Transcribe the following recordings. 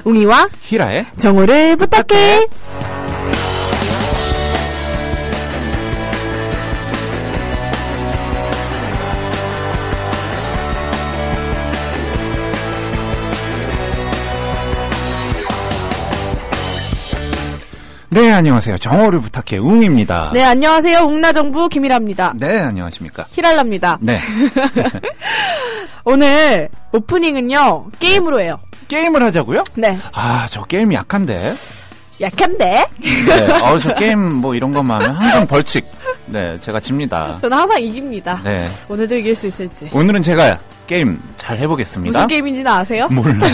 웅이와 히라의 정우를 부탁해. 네, 안녕하세요. 정우를 부탁해 웅입니다. 네, 안녕하세요. 웅나정부 김희라입니다. 네, 안녕하십니까. 히랄라입니다. 네. 오늘 오프닝은요, 게임으로 해요. 게임을 하자고요? 네. 아, 저 게임 약한데. 약한데? 네, 저 게임 뭐 이런 것만 하면 항상 벌칙. 네, 제가 집니다. 저는 항상 이깁니다. 네. 오늘도 이길 수 있을지. 오늘은 제가 게임 잘 해보겠습니다. 무슨 게임인지는 아세요? 몰라요.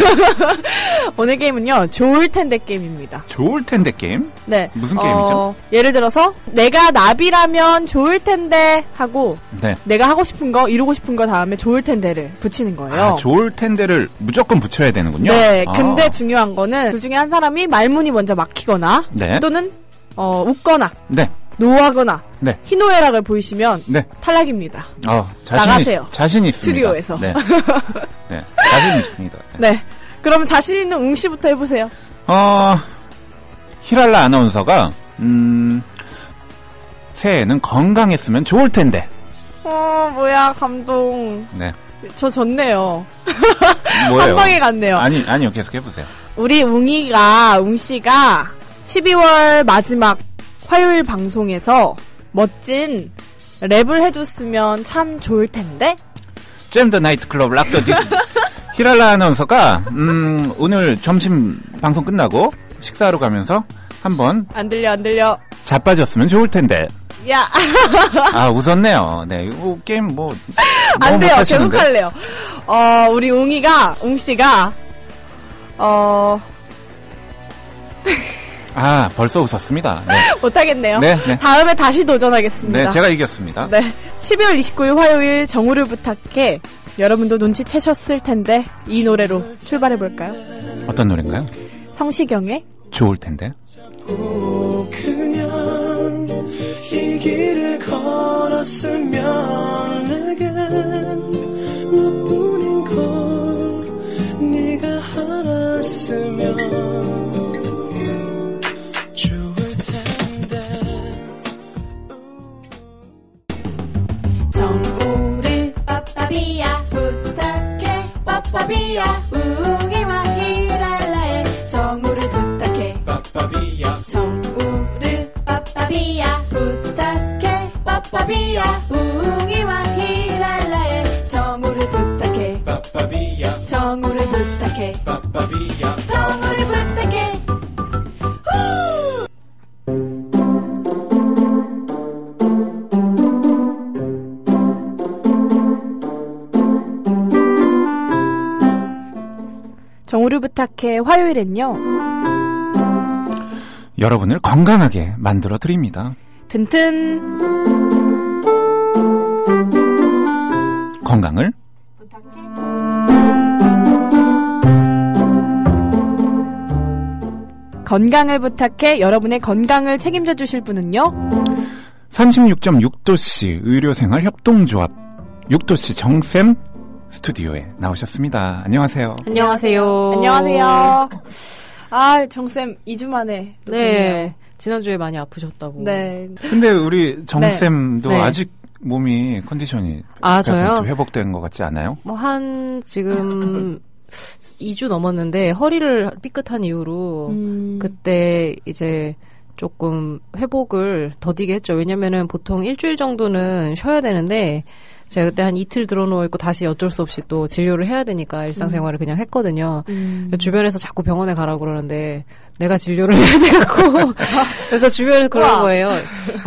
오늘 게임은요, 좋을 텐데 게임입니다. 좋을 텐데 게임? 네. 무슨 게임이죠? 예를 들어서, 내가 나비라면 좋을 텐데 하고, 네. 내가 하고 싶은 거, 이루고 싶은 거 다음에 좋을 텐데를 붙이는 거예요. 아, 좋을 텐데를 무조건 붙여야 되는군요. 네. 아. 근데 중요한 거는, 둘 중에 한 사람이 말문이 먼저 막히거나, 네. 또는, 웃거나, 네. 노하거나, 네. 희노애락을 보이시면, 네. 탈락입니다. 나가세요. 자신 있습니다. 스튜디오에서. 네. 네. 자신 있습니다. 네. 그럼 자신 있는 웅씨부터 해보세요. 히랄라 아나운서가, 새해에는 건강했으면 좋을 텐데. 뭐야, 감동. 네. 저 졌네요. 뭐예요? 한 방에 갔네요. 아니요. 계속 해보세요. 우리 웅씨가 12월 마지막 화요일 방송에서 멋진 랩을 해줬으면 참 좋을 텐데? 잼 더 나이트 클럽 락 더 디스. 히랄라 아나운서가, 오늘 점심 방송 끝나고 식사하러 가면서 한번. 안 들려. 자빠졌으면 좋을 텐데. 야. 웃었네요. 네, 이거 게임 뭐. 안 돼요. 계속 할래요. 우리 웅씨가, 벌써 웃었습니다. 네. 못하겠네요. 네. 다음에 다시 도전하겠습니다. 네, 제가 이겼습니다. 네. 12월 29일 화요일 정우를 부탁해. 여러분도 눈치채셨을 텐데, 이 노래로 출발해볼까요? 어떤 노래인가요? 성시경의 좋을 텐데. 그냥 이 길을 걸었으면 내겐 너뿐인 걸 네가 알았으면 좋을 텐데. 정우를 빠빠비야 부탁해 빠빠비야 웅이와 히랄라의 정우를 부탁해 빠빠비야 정우를 빠빠비야 부탁해 빠빠비야 웅이와 히랄라의 정우를 부탁해 빠빠비야 정우를 부탁해 빠빠비야 정우를 부탁해. 정우를 부탁해 화요일엔요. 여러분을 건강하게 만들어 드립니다. 튼튼 건강을 건강을 부탁해. 여러분의 건강을 책임져 주실 분은요. 36.6도씨 의료생활 협동조합 6도씨 정쌤 스튜디오에 나오셨습니다. 안녕하세요. 안녕하세요. 안녕하세요. 정쌤 2주 만에. 네. 지난주에 많이 아프셨다고. 네. 근데 우리 정쌤도 네. 아직 몸이 컨디션이 저요? 회복된 것 같지 않아요? 지금 2주 넘었는데 허리를 삐끗한 이후로 그때 이제 조금 회복을 더디게 했죠. 왜냐면은 보통 일주일 정도는 쉬어야 되는데 제가 그때 한 이틀 들어누워있고 다시 어쩔 수 없이 또 진료를 해야 되니까 일상생활을 그냥 했거든요. 주변에서 자꾸 병원에 가라고 그러는데 내가 진료를 해야 돼갖고 그래서 주변에서 그러는 거예요.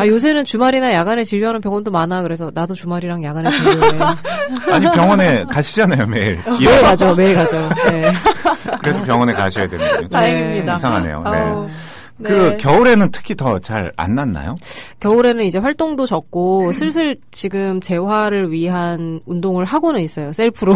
요새는 주말이나 야간에 진료하는 병원도 많아. 그래서 나도 주말이랑 야간에 진료해. 아니 병원에 가시잖아요 매일. 매일 가죠. 네. 그래도 병원에 가셔야 되는군요. 다행입니다. 이상하네요. 네. 네. 겨울에는 특히 더 잘 안 났나요? 겨울에는 이제 활동도 적고 슬슬 지금 재활을 위한 운동을 하고는 있어요. 셀프로.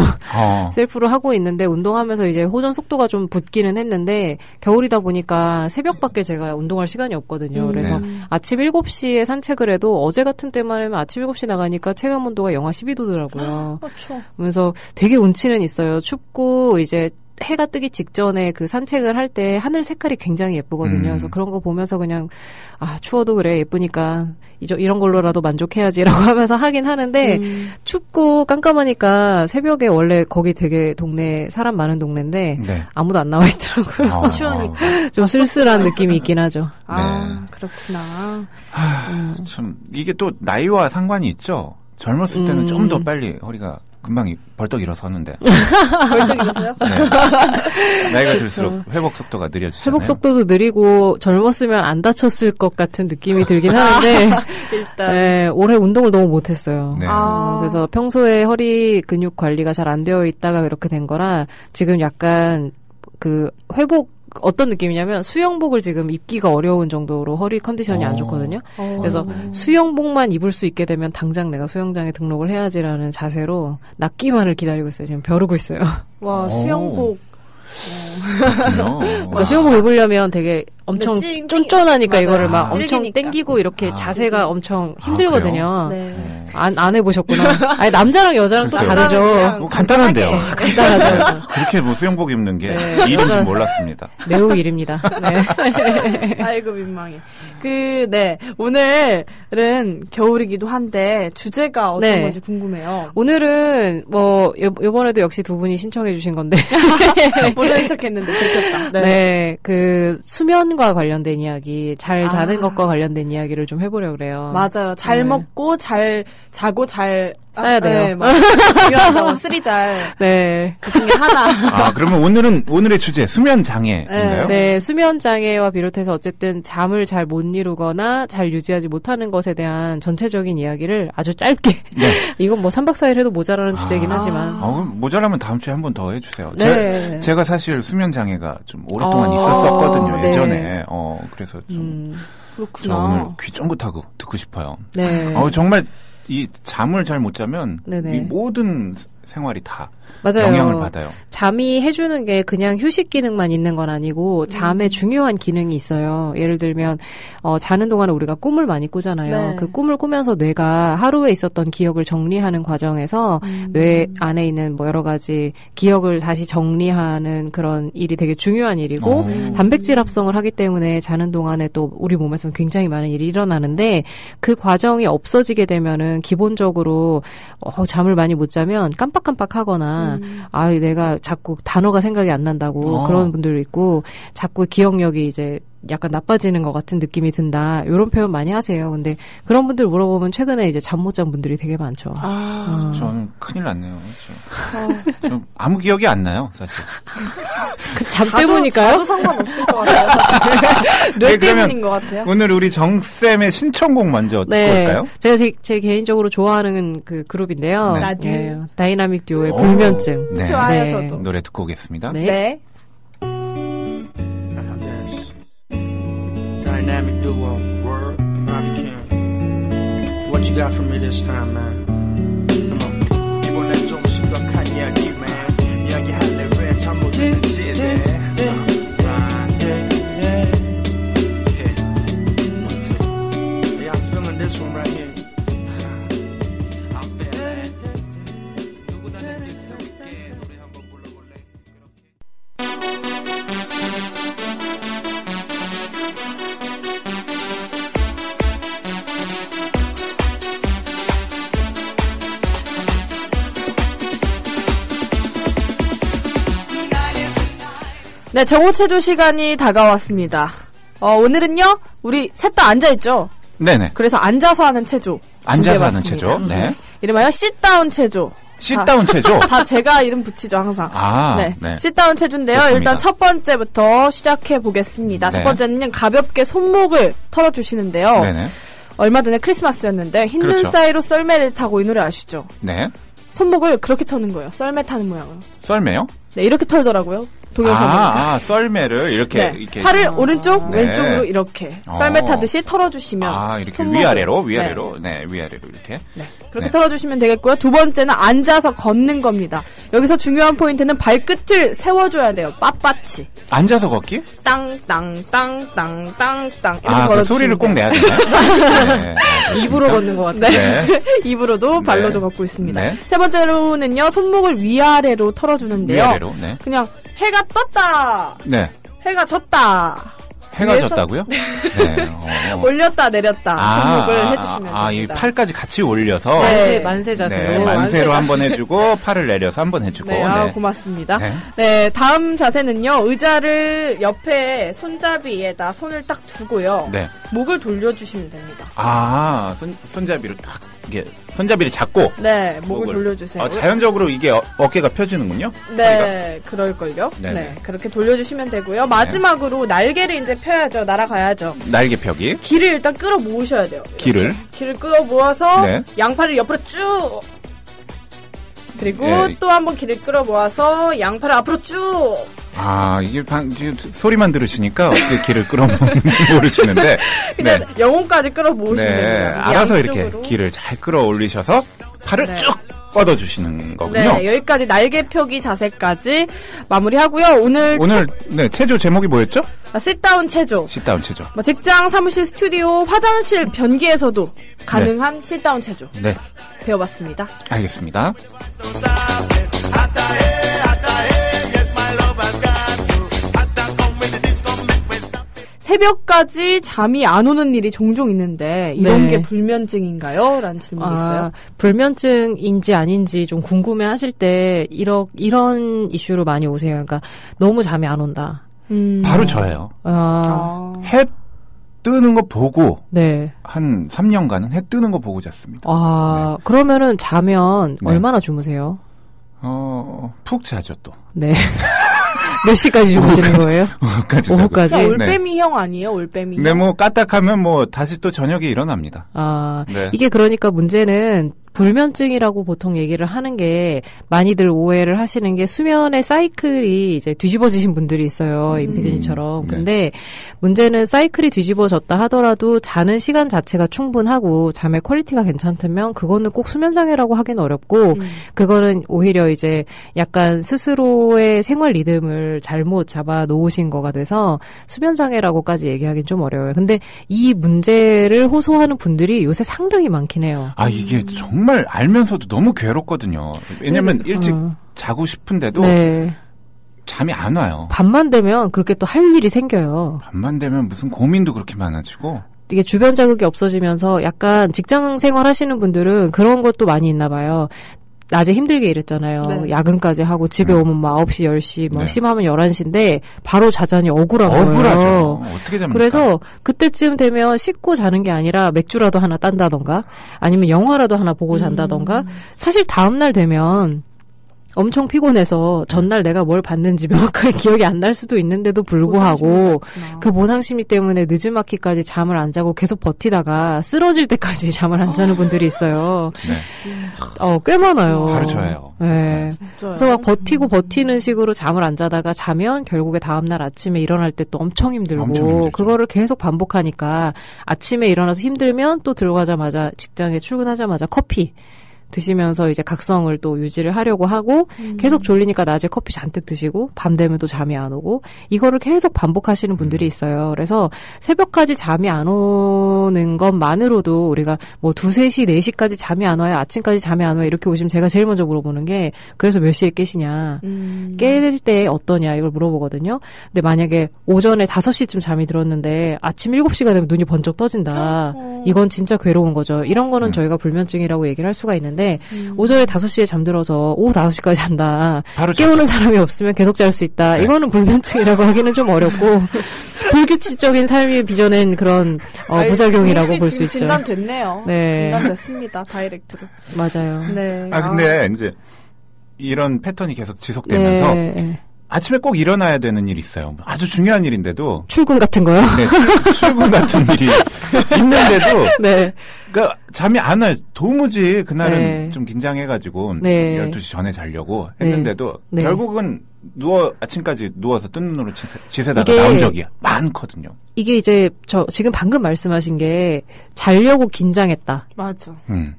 셀프로 하고 있는데 운동하면서 이제 호전 속도가 좀 붙기는 했는데 겨울이다 보니까 새벽밖에 제가 운동할 시간이 없거든요. 그래서 아침 7시에 산책을 해도 어제 같은 때만 하면 아침 7시 나가니까 체감 온도가 영하 12도더라고요. 그렇죠. 그래서 되게 운치는 있어요. 춥고 이제 해가 뜨기 직전에 그 산책을 할 때 하늘 색깔이 굉장히 예쁘거든요. 그래서 그런 거 보면서 그냥 추워도 그래 예쁘니까 이런 걸로라도 만족해야지라고 하면서 하긴 하는데 춥고 깜깜하니까 새벽에 원래 거기 되게 동네 사람 많은 동네인데 네. 아무도 안 나와 있더라고요. 추우니까. 좀 쓸쓸한 느낌이 있긴 하죠. 그렇구나. 참 이게 또 나이와 상관이 있죠. 젊었을 때는 좀 더 빨리 허리가 금방 벌떡 일어서는데. 벌떡 일어서요? 네. 나이가 들수록 회복 속도가 느려지잖아요. 회복 속도도 느리고 젊었으면 안 다쳤을 것 같은 느낌이 들긴 하는데 일단 네, 올해 운동을 너무 못했어요. 네. 그래서 평소에 허리 근육 관리가 잘 안 되어 있다가 그렇게 된 거라 지금 약간 그 회복 어떤 느낌이냐면 수영복을 지금 입기가 어려운 정도로 허리 컨디션이 안 좋거든요. 그래서 수영복만 입을 수 있게 되면 당장 내가 수영장에 등록을 해야지라는 자세로 낫기만을 기다리고 있어요. 지금 벼르고 있어요. 와, 수영복. 그렇군요. 그러니까 수영복 입으려면 되게 엄청 쫀쫀하니까 맞아요. 이거를 막 엄청 찔기니까. 땡기고 이렇게 자세가 엄청 힘들거든요. 네. 안 해보셨구나. 아니, 남자랑 여자랑 또 글쎄요. 다르죠. 뭐 간단한데요. 간단하죠. 그렇게 뭐 수영복 입는 게 네, 일인지 여자- 몰랐습니다. 매우 일입니다. 네. 아이고 민망해. 오늘은 겨울이기도 한데 주제가 어떤 네. 건지 궁금해요. 오늘은 뭐 요번에도 역시 두 분이 신청해 주신 건데 모르는 척했는데 들켰다. 네. 그 수면과 관련된 이야기, 잘 자는 것과 관련된 이야기를 좀 해보려고 그래요. 맞아요. 잘 네. 먹고 잘 자고 잘 싸야 돼요. 네, 맞아요. 중요하다고 쓰리잘 네. 그 중에 하나. 그러면 오늘의 주제 수면 장애인가요? 네, 수면 장애와 비롯해서 어쨌든 잠을 잘 못 이루거나 잘 유지하지 못하는 것에 대한 전체적인 이야기를 아주 짧게. 네. 이건 뭐 3박 4일 해도 모자라는 주제긴 하지만. 그럼 모자라면 다음 주에 한 번 더 해주세요. 네. 제가 사실 수면 장애가 좀 오랫동안 있었었거든요. 네. 예전에. 그래서 좀 그렇구나. 저 오늘 귀 쫑긋하고 듣고 싶어요. 네. 정말 이 잠을 잘 못 자면 네네. 이 모든 생활이 다 맞아요. 영향을 받아요. 잠이 해주는 게 그냥 휴식 기능만 있는 건 아니고 잠에 중요한 기능이 있어요. 예를 들면 자는 동안에 우리가 꿈을 많이 꾸잖아요. 네. 그 꿈을 꾸면서 뇌가 하루에 있었던 기억을 정리하는 과정에서 뇌 안에 있는 뭐 여러 가지 기억을 다시 정리하는 그런 일이 되게 중요한 일이고 단백질 합성을 하기 때문에 자는 동안에 또 우리 몸에서는 굉장히 많은 일이 일어나는데 그 과정이 없어지게 되면은 기본적으로 잠을 많이 못 자면 깜빡깜빡하거나 내가 자꾸 단어가 생각이 안 난다고 그런 분들 있고 자꾸 기억력이 이제 약간 나빠지는 것 같은 느낌이 든다. 이런 표현 많이 하세요. 근데 그런 분들 물어보면 최근에 이제 잠 못 잔 분들이 되게 많죠. 저는 큰일 났네요. 저 아무 기억이 안 나요, 사실. 그 잠 때문일까요? 자도 상관없을 것 같아요. 사실. 뇌 네, 그러면 때문인 것 같아요. 오늘 우리 정쌤의 신청곡 먼저 듣고 올까요? 제가 제 개인적으로 좋아하는 그 그룹인데요. 네. 라디오. 예, 다이나믹 듀오의 불면증. 네. 좋아요, 네. 저도. 노래 듣고 오겠습니다. 네. 네. Dynamic duo, word, Bobby Kim. What you got for me this time, man? Come on. 이번엔 좀 심각한 이야기, man. 이야기할래 왜 잠 못 드는지, Yeah, I'm feeling this one right here. I'm feeling it. 누구나 느낄 수 있게 노래 한번 불러볼래? 네, 정오체조 시간이 다가왔습니다. 오늘은요, 우리 셋 다 앉아있죠? 네네. 그래서 앉아서 하는 체조. 앉아서 하는 준비해봤습니다. 체조. 네. 이름하여 sit-down 체조. sit-down 체조. 다 제가 이름 붙이죠, 항상. 네. sit-down 체조인데요. 좋습니다. 일단 첫 번째부터 시작해 보겠습니다. 네. 첫 번째는 가볍게 손목을 털어주시는데요. 네네. 얼마 전에 크리스마스였는데 힘든 그렇죠. 사이로 썰매를 타고 이 노래 아시죠? 네. 손목을 그렇게 터는 거예요. 썰매 타는 모양으로. 썰매요? 네, 이렇게 털더라고요. 동영상입니다. 썰매를 이렇게, 네. 이렇게. 팔을 오른쪽, 네. 왼쪽으로 이렇게 썰매 타듯이 털어주시면. 이렇게 손목을, 위아래로. 네. 네, 위아래로 이렇게. 네. 그렇게 네. 털어주시면 되겠고요. 두 번째는 앉아서 걷는 겁니다. 여기서 중요한 포인트는 발끝을 세워줘야 돼요. 빳빳이. 앉아서 걷기? 땅땅땅땅땅땅 이렇게 그 걸어주시면 소리를 꼭 돼요. 내야 되나요? 네. 입으로 걷는 것 같아요. 네. 네. 입으로도 네. 발로도 걷고 있습니다. 네. 세 번째로는요. 손목을 위아래로 털어주는데요. 위아래로, 네. 그냥 해가 떴다. 네. 해가 졌다. 해가 위에서 졌다고요? 네. 올렸다 내렸다 손목을 해주시면 이 됩니다. 팔까지 같이 올려서. 네. 만세 자세로. 네, 만세로 한번 해주고, 팔을 내려서 한번 해주고. 네, 네. 고맙습니다. 네. 네, 다음 자세는요. 의자를 옆에 손잡이에다 손을 딱 두고요. 네. 목을 돌려주시면 됩니다. 손잡이를 딱, 이게, 손잡이를 잡고. 네, 목을 돌려주세요. 자연적으로 이게 어깨가 펴지는군요? 네, 그럴걸요. 네네. 네, 그렇게 돌려주시면 되고요. 마지막으로 날개를 이제 펴야죠. 날아가야죠. 날개 펴기. 길을 일단 끌어 모으셔야 돼요. 길을. 길을 끌어 모아서 네. 양팔을 옆으로 쭉. 그리고 네. 또 한 번 길을 끌어 모아서 양팔을 앞으로 쭉. 이게 소리만 들으시니까 어떻게 길을 끌어모으는지 모르시는데. 그냥 네. 영혼까지 끌어 모으시면 네. 됩니다. 알아서 양쪽으로. 이렇게 길을 잘 끌어올리셔서 팔을 네. 쭉 뻗어주시는 거군요. 네, 여기까지 날개 펴기 자세까지 마무리하고요. 오늘 네, 체조 제목이 뭐였죠? sit-down 체조. sit-down 체조. 직장, 사무실, 스튜디오, 화장실, 변기에서도 가능한 sit-down 체조 네, 배워봤습니다. 알겠습니다. 새벽까지 잠이 안 오는 일이 종종 있는데 이런 네. 게 불면증인가요? 라는 질문이 있어요. 불면증인지 아닌지 좀 궁금해 하실 때 이런 이슈로 많이 오세요. 그러니까 너무 잠이 안 온다. 바로 저예요. 해 뜨는 거 보고 네. 한 3년간은 해 뜨는 거 보고 잤습니다. 그러면은 자면 네. 얼마나 주무세요? 푹 자죠 또. 네. 몇 시까지 주무시는 거예요? 오후까지 자고. 오후까지? 올빼미형 아니에요? 올빼미형? 네, 뭐 까딱하면 뭐 다시 또 저녁에 일어납니다. 네. 이게 그러니까 문제는 불면증이라고 보통 얘기를 하는 게 많이들 오해를 하시는 게 수면의 사이클이 이제 뒤집어지신 분들이 있어요. 임피디님처럼. 네. 근데 문제는 사이클이 뒤집어졌다 하더라도 자는 시간 자체가 충분하고 잠의 퀄리티가 괜찮다면 그거는 꼭 수면장애라고 하기는 어렵고 그거는 오히려 이제 약간 스스로의 생활 리듬을 잘못 잡아 놓으신 거가 돼서 수면장애라고까지 얘기하기는 좀 어려워요. 근데 이 문제를 호소하는 분들이 요새 상당히 많긴 해요. 이게 정말 알면서도 너무 괴롭거든요. 왜냐면 일찍 자고 싶은데도 네. 잠이 안 와요. 밤만 되면 그렇게 또 할 일이 생겨요. 밤만 되면 무슨 고민도 그렇게 많아지고. 이게 주변 자극이 없어지면서 약간 직장 생활 하시는 분들은 그런 것도 많이 있나 봐요. 낮에 힘들게 일했잖아요. 네. 야근까지 하고 집에 오면 뭐 9시, 10시, 뭐 네. 심하면 11시인데 바로 자자니 억울한 거예요. 억울하죠. 어떻게 됩니까? 그래서 그때쯤 되면 씻고 자는 게 아니라 맥주라도 하나 딴다던가 아니면 영화라도 하나 보고 잔다던가 사실 다음날 되면 엄청 피곤해서 전날 내가 뭘 봤는지 명확하게 기억이 안 날 수도 있는데도 불구하고 그 보상심리 때문에 늦은마키까지 잠을 안 자고 계속 버티다가 쓰러질 때까지 잠을 안 자는 분들이 있어요. 네. 꽤 많아요. 바로 저예요. 네. 진짜요? 그래서 막 버티는 식으로 잠을 안 자다가 자면 결국에 다음날 아침에 일어날 때 또 엄청 힘들고 엄청 힘들죠. 그거를 계속 반복하니까 아침에 일어나서 힘들면 또 들어가자마자 직장에 출근하자마자 커피 드시면서 이제 각성을 또 유지를 하려고 하고 계속 졸리니까 낮에 커피 잔뜩 드시고 밤 되면 또 잠이 안 오고 이거를 계속 반복하시는 분들이 있어요. 그래서 새벽까지 잠이 안 오는 것만으로도 우리가 뭐 2, 3시, 4시까지 잠이 안 와요. 아침까지 잠이 안 와요. 이렇게 오시면 제가 제일 먼저 물어보는 게 그래서 몇 시에 깨시냐. 깰 때 어떠냐 이걸 물어보거든요. 근데 만약에 오전에 5시쯤 잠이 들었는데 아침 7시가 되면 눈이 번쩍 떠진다. 이건 진짜 괴로운 거죠. 이런 거는 저희가 불면증이라고 얘기를 할 수가 있는데 오전에 5시에 잠들어서 오후 5시까지 잔다. 바로 깨우는 사람이 없으면 계속 잘 수 있다. 네. 이거는 불면증이라고 하기는 좀 어렵고 불규칙적인 삶이 빚어낸 그런 부작용이라고 볼 수 있죠. 진단됐네요. 네. 진단됐습니다. 다이렉트로. 맞아요. 네. 근데 이제 이런 패턴이 계속 지속되면서 네. 아침에 꼭 일어나야 되는 일이 있어요. 아주 중요한 일인데도 출근 같은 거요? 네, 출근 같은 일이 있는데도 네. 그러니까 잠이 안 와요. 도무지 그날은 네. 좀 긴장해가지고 네. 12시 전에 자려고 했는데도 네. 결국은 아침까지 누워서 뜬 눈으로 지새다가 이게- 나온 적이 많거든요. 이게 이제 지금 방금 말씀하신 게 자려고 긴장했다. 맞아.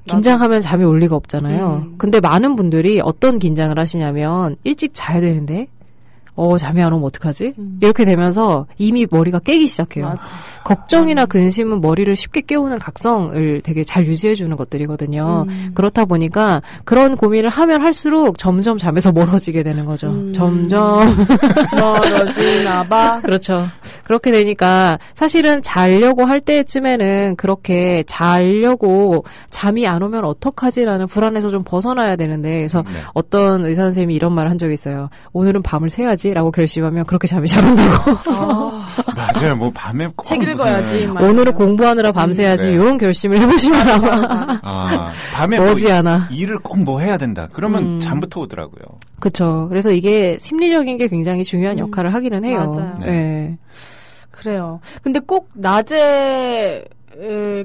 긴장하면 잠이 올 리가 없잖아요. 근데 많은 분들이 어떤 긴장을 하시냐면 일찍 자야 되는데 잠이 안 오면 어떡하지? 이렇게 되면서 이미 머리가 깨기 시작해요. 맞아. 걱정이나 근심은 머리를 쉽게 깨우는 각성을 되게 잘 유지해주는 것들이거든요. 그렇다 보니까 그런 고민을 하면 할수록 점점 잠에서 멀어지게 되는 거죠. 점점. 멀어지나 봐. 그렇죠. 그렇게 되니까 사실은 자려고 할 때쯤에는 그렇게 자려고 잠이 안 오면 어떡하지라는 불안에서 좀 벗어나야 되는데 그래서 네. 어떤 의사 선생님이 이런 말을 한 적이 있어요. 오늘은 밤을 새야지라고 결심하면 그렇게 잠이 잘 온다고. 맞아요. 뭐 밤에 꼭 책 읽어야지. 무슨- 맞아요. 오늘은 공부하느라 밤새야지 네. 이런 결심을 해보시면 아마 밤에 뭐 머지않아. 일을 꼭 뭐 해야 된다. 그러면 잠부터 오더라고요. 그렇죠. 그래서 이게 심리적인 게 굉장히 중요한 역할을 하기는 해요. 맞아요. 네. 그래요. 근데 꼭 낮에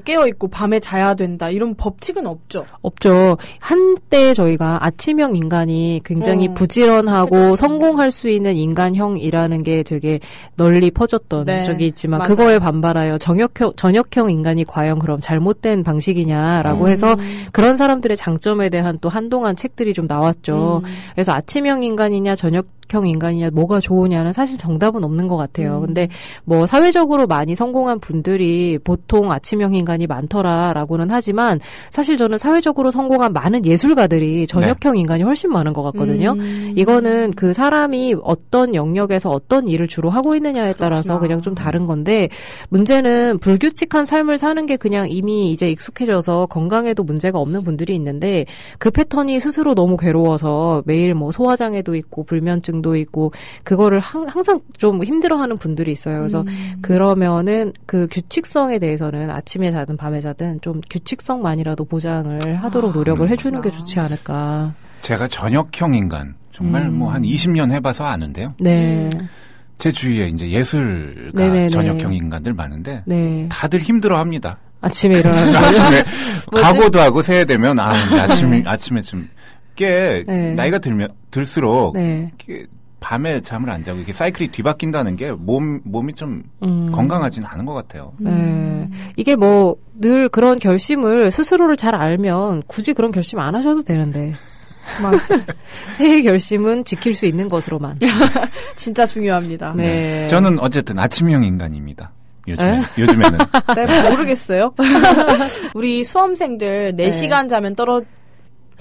깨어있고 밤에 자야 된다. 이런 법칙은 없죠. 없죠. 한때 저희가 아침형 인간이 굉장히 부지런하고 성공할 수 있는 인간형이라는 게 되게 널리 퍼졌던 네, 적이 있지만 맞아요. 그거에 반발하여 저녁형 인간이 과연 그럼 잘못된 방식이냐라고 해서 그런 사람들의 장점에 대한 또 한동안 책들이 좀 나왔죠. 그래서 아침형 인간이냐 저녁형 인간이냐 뭐가 좋으냐는 사실 정답은 없는 것 같아요. 근데 뭐 사회적으로 많이 성공한 분들이 보통 아침형 인간이 많더라라고는 하지만 사실 저는 사회적으로 성공한 많은 예술가들이 저녁형 인간이 훨씬 많은 것 같거든요. 이거는 그 사람이 어떤 영역에서 어떤 일을 주로 하고 있느냐에 따라서 그렇구나. 그냥 좀 다른 건데 문제는 불규칙한 삶을 사는 게 그냥 이미 이제 익숙해져서 건강에도 문제가 없는 분들이 있는데 그 패턴이 스스로 너무 괴로워서 매일 뭐 소화장애도 있고 불면증도 있고 그거를 항상 좀 힘들어하는 분들이 있어요. 그래서 그러면은 그 규칙성에 대해서는 아침에 자든 밤에 자든 좀 규칙성만이라도 보장을 하도록 노력을 해주는 게 좋지 않을까. 제가 저녁형 인간 정말 뭐 한 20년 해봐서 아는데요. 네. 제 주위에 이제 예술가 네네네. 저녁형 인간들 많은데 네. 다들 힘들어합니다. 아침에 일어나는 거예요. 아침에 각오도 하고 새야 되면 이제 아침에 좀 꽤 네. 나이가 들수록 네. 이렇게 밤에 잠을 안 자고 이렇게 사이클이 뒤바뀐다는 게 몸이 좀 건강하지는 않은 것 같아요. 네. 이게 뭐 늘 그런 결심을 스스로를 잘 알면 굳이 그런 결심 안 하셔도 되는데. 새해 결심은 지킬 수 있는 것으로만. 진짜 중요합니다. 네. 저는 어쨌든 아침형 인간입니다. 에? 요즘에는. 네, 모르겠어요. 우리 수험생들 4시간 자면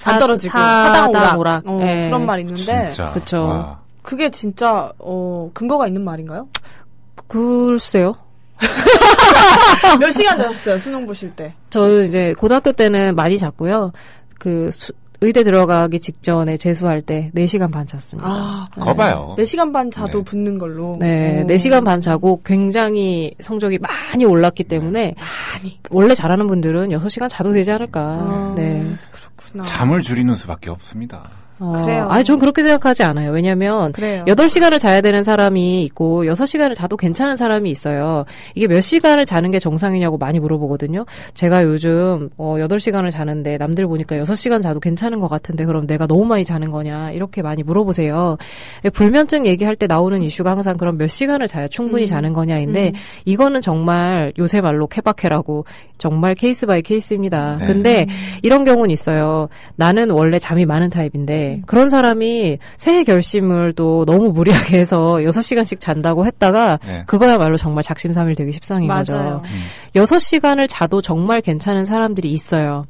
안 떨어지고 사당 오락. 오락. 네. 그런 말 있는데 진짜. 그쵸. 와. 그게 진짜 근거가 있는 말인가요? 글쎄요. 몇 시간 자셨어요? 수능 보실 때? 저는 이제 고등학교 때는 많이 잤고요. 의대 들어가기 직전에 재수할 때 4시간 반 잤습니다. 거봐요. 4시간 반 자도 네. 붙는 걸로. 네, 4시간 반 자고 굉장히 성적이 많이 올랐기 때문에 원래 잘하는 분들은 6시간 자도 되지 않을까. 네. 그렇구나. 잠을 줄이는 수밖에 없습니다. 그래요. 아니, 전 그렇게 생각하지 않아요. 왜냐면, 그래요. 8시간을 자야 되는 사람이 있고, 6시간을 자도 괜찮은 사람이 있어요. 이게 몇 시간을 자는 게 정상이냐고 많이 물어보거든요. 제가 요즘, 8시간을 자는데, 남들 보니까 6시간 자도 괜찮은 것 같은데, 그럼 내가 너무 많이 자는 거냐, 이렇게 많이 물어보세요. 불면증 얘기할 때 나오는 이슈가 항상 그럼 몇 시간을 자야 충분히 자는 거냐인데, 이거는 정말 요새 말로 케바케라고, 정말 케이스 바이 케이스입니다. 네. 근데, 이런 경우는 있어요. 나는 원래 잠이 많은 타입인데, 그런 사람이 새해 결심을 또 너무 무리하게 해서 6시간씩 잔다고 했다가 네. 그거야말로 정말 작심삼일 되기 십상인 거죠. 맞아요. 6시간을 자도 정말 괜찮은 사람들이 있어요.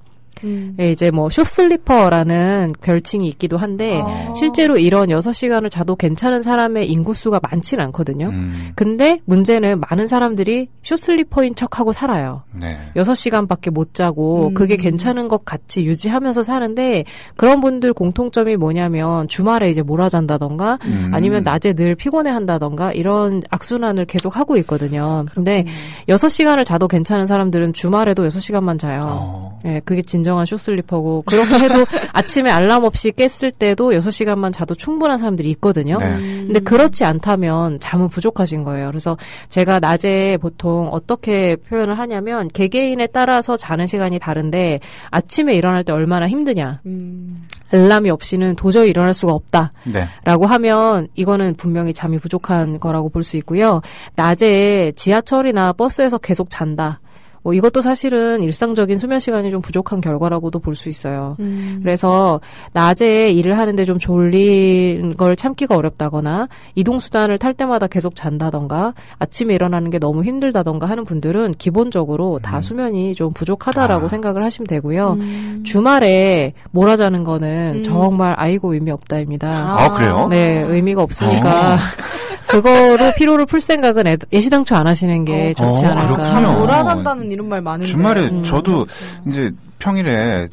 예, 이제 뭐 쇼슬리퍼라는 별칭이 있기도 한데 실제로 이런 6시간을 자도 괜찮은 사람의 인구수가 많지는 않거든요. 근데 문제는 많은 사람들이 쇼슬리퍼인 척하고 살아요. 네. 6시간밖에 못 자고 그게 괜찮은 것 같이 유지하면서 사는데 그런 분들 공통점이 뭐냐면 주말에 이제 몰아잔다던가 아니면 낮에 늘 피곤해한다던가 이런 악순환을 계속 하고 있거든요. 근데 6시간을 자도 괜찮은 사람들은 주말에도 6시간만 자요. 예, 그게 진정 진정한 쇼슬리퍼고 그렇게 해도 아침에 알람 없이 깼을 때도 6시간만 자도 충분한 사람들이 있거든요. 네. 근데 그렇지 않다면 잠은 부족하신 거예요. 그래서 제가 낮에 보통 어떻게 표현을 하냐면 개개인에 따라서 자는 시간이 다른데 아침에 일어날 때 얼마나 힘드냐. 알람이 없이는 도저히 일어날 수가 없다. 네. 라고 하면 이거는 분명히 잠이 부족한 거라고 볼 수 있고요. 낮에 지하철이나 버스에서 계속 잔다. 뭐 이것도 사실은 일상적인 수면 시간이 좀 부족한 결과라고도 볼 수 있어요. 그래서 낮에 일을 하는데 좀 졸린 걸 참기가 어렵다거나 이동수단을 탈 때마다 계속 잔다던가 아침에 일어나는 게 너무 힘들다던가 하는 분들은 기본적으로 다 수면이 좀 부족하다라고 생각을 하시면 되고요. 주말에 몰아자는 거는 정말 아이고 의미 없다입니다. 그래요? 네, 의미가 없으니까 그거로 피로를 풀 생각은 예시당초 안 하시는 게 좋지 않을까. 그렇군요. 몰아잔다는 이런 말 많은데. 주말에 저도 이제 평일에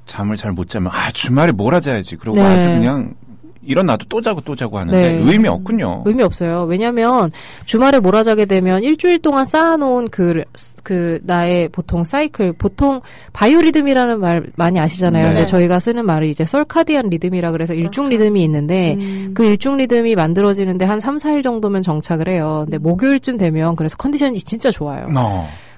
잠을 잘 못 자면 주말에 몰아자야지. 그러고 네. 아주 그냥 일어나도 또 자고 하는데 네. 의미 없군요. 의미 없어요. 왜냐면 주말에 몰아자게 되면 일주일 동안 쌓아놓은 그 나의 보통 사이클, 보통 바이오리듬이라는 말 많이 아시잖아요. 네. 근데 저희가 쓰는 말이 이제 설카디안 리듬이라 그래서 일중 리듬이 있는데 그 일중 리듬이 만들어지는데 한 3, 4일 정도면 정착을 해요. 근데 목요일쯤 되면 그래서 컨디션이 진짜 좋아요.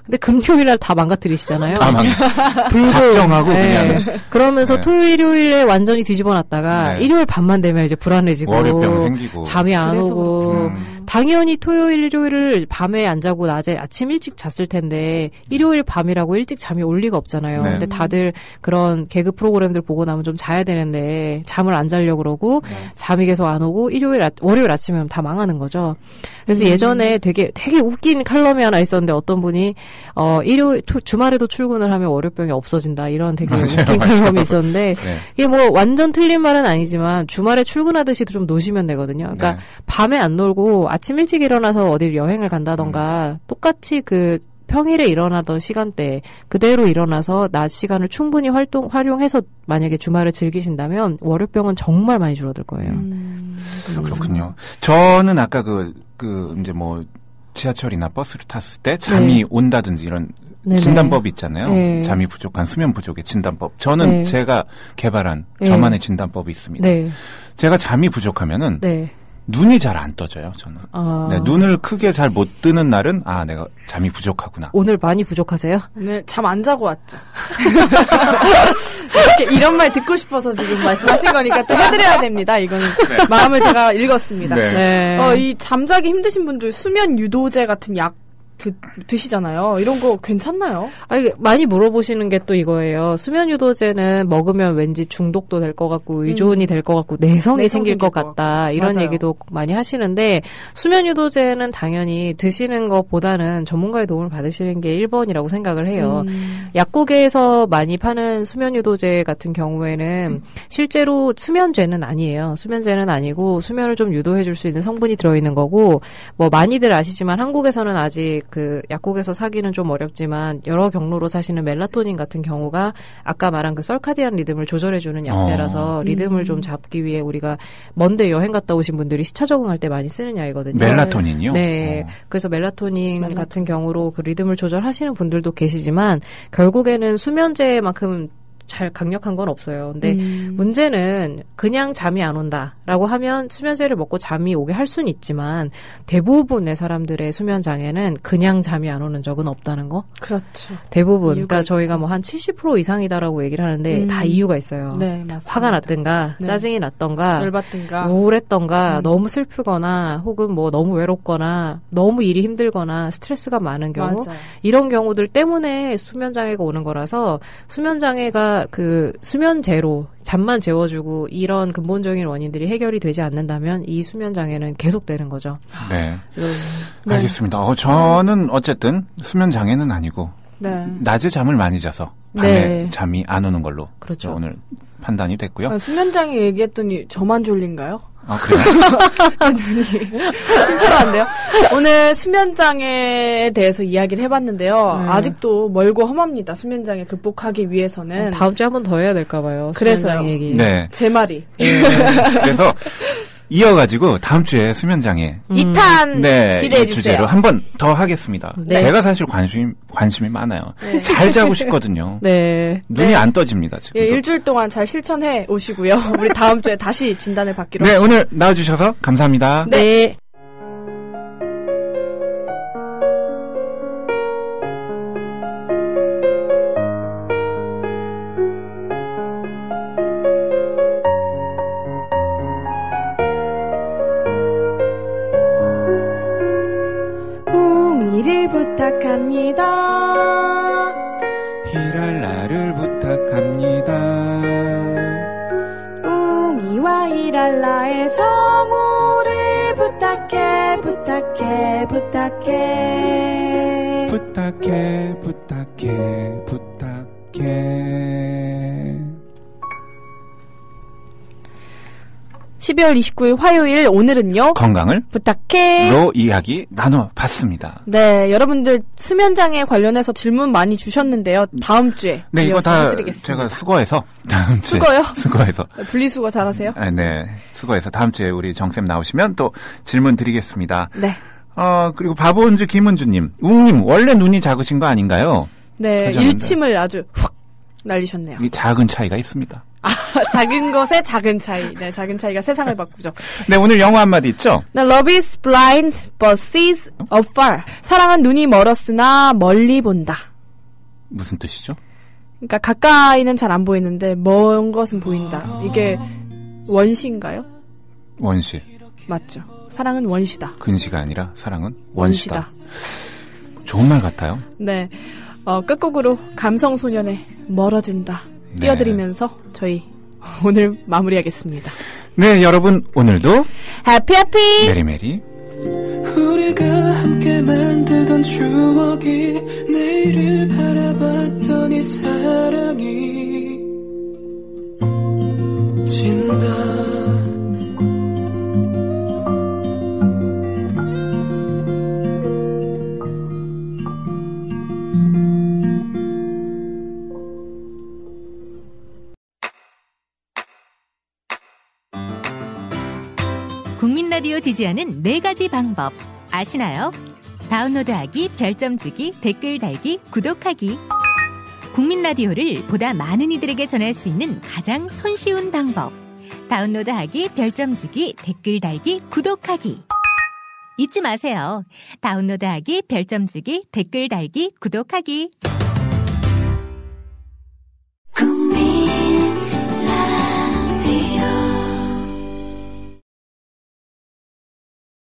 근데 금요일날 다 망가뜨리시잖아요. 작정하고 네. 그냥. 그러면서 네. 토요일, 일요일에 완전히 뒤집어놨다가 네. 일요일 밤만 되면 이제 불안해지고 월요병 생기고. 잠이 안 그래서 오고 당연히 토요일, 일요일을 밤에 안 자고 낮에 아침 일찍 잤을 텐데 일요일 밤이라고 일찍 잠이 올 리가 없잖아요. 네. 근데 다들 그런 개그 프로그램들 보고 나면 좀 자야 되는데 잠을 안 자려고 그러고 잠이 계속 안 오고 월요일 아침이면 다 망하는 거죠. 그래서 예전에 되게 웃긴 칼럼이 하나 있었는데 어떤 분이 주말에도 출근을 하면 월요병이 없어진다 이런 되게 웃긴 칼럼이 있었는데 네. 이게 뭐 완전 틀린 말은 아니지만 주말에 출근하듯이도 좀 노시면 되거든요. 그러니까 네. 밤에 안 놀고 아침 일찍 일어나서 어딜 여행을 간다던가 똑같이 그 평일에 일어나던 시간대에 그대로 일어나서 낮 시간을 충분히 활용해서 만약에 주말을 즐기신다면 월요병은 정말 많이 줄어들 거예요. 그렇군요. 저는 아까 이제 뭐 지하철이나 버스를 탔을 때 잠이 네. 온다든지 이런 네네. 진단법이 있잖아요. 네. 잠이 부족한 수면 부족의 진단법. 저는 네. 제가 개발한 네. 저만의 진단법이 있습니다. 네. 제가 잠이 부족하면은 네. 눈이 잘 안 떠져요. 저는. 네, 눈을 크게 잘 못 뜨는 날은 내가 잠이 부족하구나. 오늘 많이 부족하세요? 오늘 잠 안 자고 왔죠. 이런 말 듣고 싶어서 지금 말씀하신 거니까 좀 해드려야 됩니다. 이거는 마음을 제가 읽었습니다. 네. 네. 이 잠자기 힘드신 분들 수면 유도제 같은 약 드시잖아요. 이런 거 괜찮나요? 많이 물어보시는 게 또 이거예요. 수면 유도제는 먹으면 왠지 중독도 될 것 같고 의존이 될 것 같고 내성이 생길 것 같다. 이런 맞아요. 얘기도 많이 하시는데 수면 유도제는 당연히 드시는 것보다는 전문가의 도움을 받으시는 게 1번이라고 생각을 해요. 약국에서 많이 파는 수면 유도제 같은 경우에는 실제로 수면제는 아니에요. 수면제는 아니고 수면을 좀 유도해 줄 수 있는 성분이 들어있는 거고 뭐 많이들 아시지만 한국에서는 아직 그 약국에서 사기는 좀 어렵지만 여러 경로로 사시는 멜라토닌 같은 경우가 아까 말한 그 설카디안 리듬을 조절해주는 약제라서 리듬을 좀 잡기 위해 우리가 먼데 여행 갔다 오신 분들이 시차 적응할 때 많이 쓰는 약이거든요. 멜라토닌이요? 네. 그래서 멜라토닌 같은 경우로 그 리듬을 조절하시는 분들도 계시지만 결국에는 수면제만큼 잘 강력한 건 없어요. 근데 문제는 그냥 잠이 안 온다라고 하면 수면제를 먹고 잠이 오게 할 수는 있지만 대부분의 사람들의 수면 장애는 그냥 잠이 안 오는 적은 없다는 거. 그렇죠. 대부분. 그러니까 저희가 뭐 한 70% 이상이다라고 얘기를 하는데 다 이유가 있어요. 네, 맞습니다. 화가 났든가 네. 짜증이 났던가 열받든가 우울했던가 너무 슬프거나 혹은 뭐 너무 외롭거나 너무 일이 힘들거나 스트레스가 많은 경우 맞아요. 이런 경우들 때문에 수면 장애가 오는 거라서 수면 장애가 그 수면제로 잠만 재워주고 이런 근본적인 원인들이 해결이 되지 않는다면 이 수면 장애는 계속되는 거죠. 네. 알겠습니다. 저는 어쨌든 수면 장애는 아니고 네. 낮에 잠을 많이 자서 밤에 네. 잠이 안 오는 걸로 그렇죠. 오늘 판단이 됐고요. 수면장애 얘기했더니 저만 졸린가요? 그래요? 친절한데요? 오늘 수면장애에 대해서 이야기를 해봤는데요. 아직도 멀고 험합니다. 수면장애 극복하기 위해서는. 다음 주에 한 번 더 해야 될까 봐요. 그래서요. 수면장애 얘기. 네. 제 말이. 그래서 이어가지고 다음 주에 수면장애 2탄 네, 기대해 이 주세요. 주제로 한 번 더 하겠습니다. 네. 제가 사실 관심이 많아요. 잘 자고 싶거든요. 네. 눈이 안 떠집니다, 지금. 예, 일주일 동안 잘 실천해 오시고요. 우리 다음 주에 다시 진단을 받기로 네, 하죠. 오늘 나와주셔서 감사합니다. 네. 웅이를 부탁합니다. 히랄라를 부탁합니다. 웅이와 히랄라의 정우를 부탁해 부탁해 부탁해. 부탁해, 부탁해, 부탁해. 12월 29일 화요일 오늘은요. 건강을 부탁해. 로 이야기 나눠봤습니다. 네, 여러분들 수면장애 관련해서 질문 많이 주셨는데요. 다음 주에 네, 이거 이어서 다 해드리겠습니다. 제가 수거해서 다음 주에 수거요? 수거해서 분리수거 잘하세요? 아, 네, 수거해서 다음 주에 우리 정쌤 나오시면 또 질문 드리겠습니다. 네. 그리고 바보은주 김은주님, 웅님 원래 눈이 작으신 거 아닌가요? 네, 하셨는데. 일침을 아주 확 날리셨네요. 이 작은 차이가 있습니다. 작은 것에 작은 차이. 네, 작은 차이가 세상을 바꾸죠. 네, 오늘 영어 한마디 있죠? 네, Love is blind but sees afar. 사랑은 눈이 멀었으나 멀리 본다. 무슨 뜻이죠? 그러니까 가까이는 잘 안 보이는데 먼 것은 보인다. 이게 원시인가요? 원시. 맞죠. 사랑은 원시다. 근시가 아니라 사랑은 원시다. 원시다. 좋은 말 같아요. 네. 끝곡으로 감성소년의 멀어진다. 네. 띄워드리면서 저희 오늘 마무리하겠습니다. 네, 여러분 오늘도 해피 해피! 메리메리 우리가 함께 만들던 추억이 내일을 바라봤던 이 사랑이 진다. 국민 라디오 지지하는 4가지 방법 아시나요? 다운로드하기, 별점 주기, 댓글 달기, 구독하기. 국민 라디오를 보다 많은 이들에게 전할 수 있는 가장 손쉬운 방법. 다운로드하기, 별점 주기, 댓글 달기, 구독하기. 잊지 마세요. 다운로드하기, 별점 주기, 댓글 달기, 구독하기.